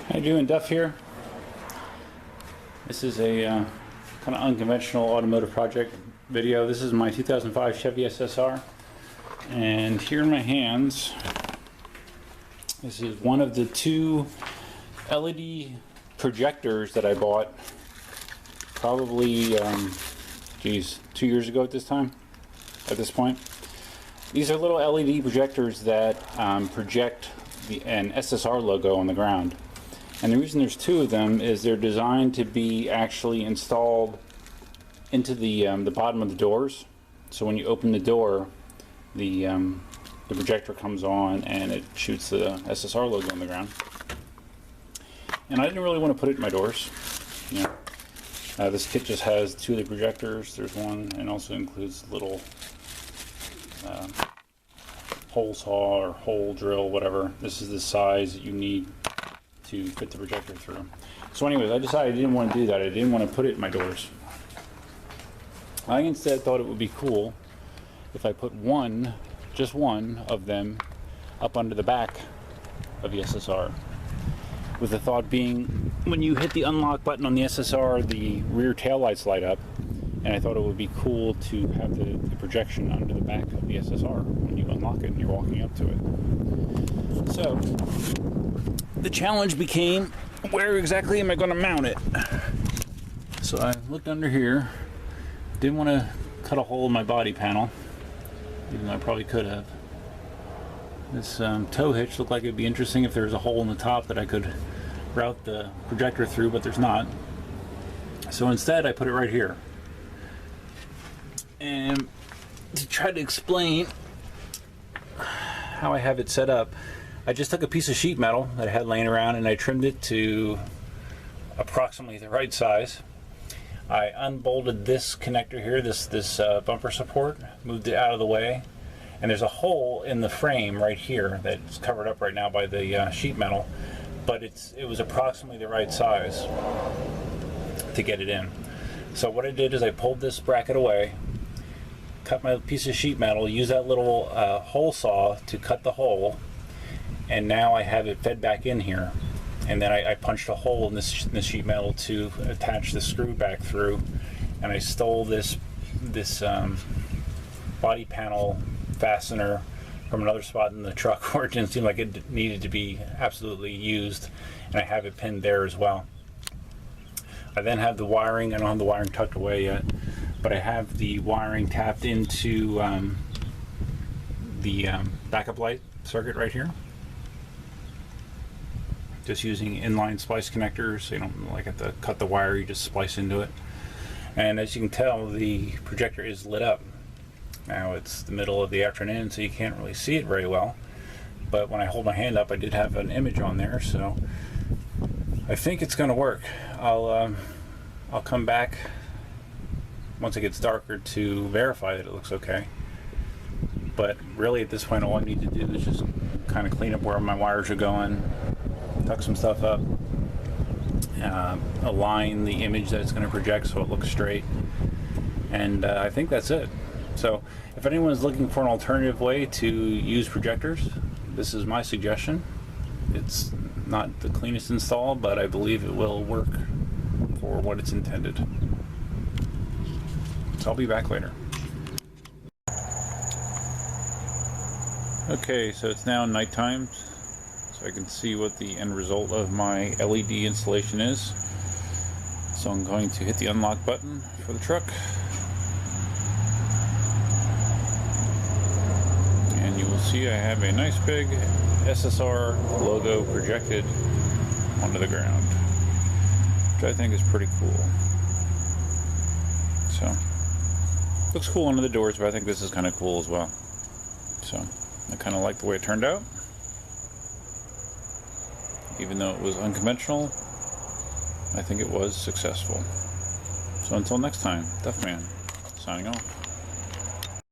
How you doing, Duff here? This is a kind of unconventional automotive project video. This is my 2005 Chevy SSR, and here in my hands, this is one of the two LED projectors that I bought probably 2 years ago at this point. These are little LED projectors that project an SSR logo on the ground. And the reason there's two of them is they're designed to be actually installed into the bottom of the doors. So when you open the door, the projector comes on and it shoots the SSR logo on the ground. And I didn't really want to put it in my doors. You know, this kit just has two of the projectors. There's one, and also includes little hole saw or hole drill, whatever. This is the size that you need to fit the projector through. So anyways, I decided I didn't want to do that. I didn't want to put it in my doors. I instead thought it would be cool if I put just one of them up under the back of the SSR. With the thought being, when you hit the unlock button on the SSR, the rear taillights light up, and I thought it would be cool to have the projection under the back of the SSR when you unlock it and you're walking up to it. So the challenge became, where exactly am I going to mount it? So I looked under here. Didn't want to cut a hole in my body panel, even though I probably could have. This tow hitch looked like it'd be interesting if there was a hole in the top that I could route the projector through, but there's not. So instead I put it right here. And to try to explain how I have it set up, I just took a piece of sheet metal that I had laying around and I trimmed it to approximately the right size. I unbolted this connector here, this bumper support, moved it out of the way, and there's a hole in the frame right here that's covered up right now by the sheet metal, but it was approximately the right size to get it in. So what I did is I pulled this bracket away, cut my piece of sheet metal, used that little hole saw to cut the hole, and now I have it fed back in here. And then I punched a hole in this sheet metal to attach the screw back through, and I stole this body panel fastener from another spot in the truck where it didn't seem like it needed to be absolutely used, and I have it pinned there as well. I then have the wiring. I don't have the wiring tucked away yet, but I have the wiring tapped into the backup light circuit right here. Just using inline splice connectors, so you don't have to cut the wire, you just splice into it. And as you can tell, the projector is lit up. Now it's the middle of the afternoon, so you can't really see it very well, but when I hold my hand up, I did have an image on there, so I think it's going to work. I'll come back once it gets darker to verify that it looks okay. But really at this point all I need to do is just kind of clean up where my wires are going, tuck some stuff up, align the image that it's going to project so it looks straight, and I think that's it. So if anyone's looking for an alternative way to use projectors, this is my suggestion. It's not the cleanest install, but I believe it will work for what it's intended. So I'll be back later. Okay, so it's now nighttime, so I can see what the end result of my LED installation is. So I'm going to hit the unlock button for the truck, and you will see I have a nice big SSR logo projected onto the ground, which I think is pretty cool. So looks cool under the doors, but I think this is kind of cool as well. So I kind of like the way it turned out. Even though it was unconventional, I think it was successful. So until next time, Duffman, signing off.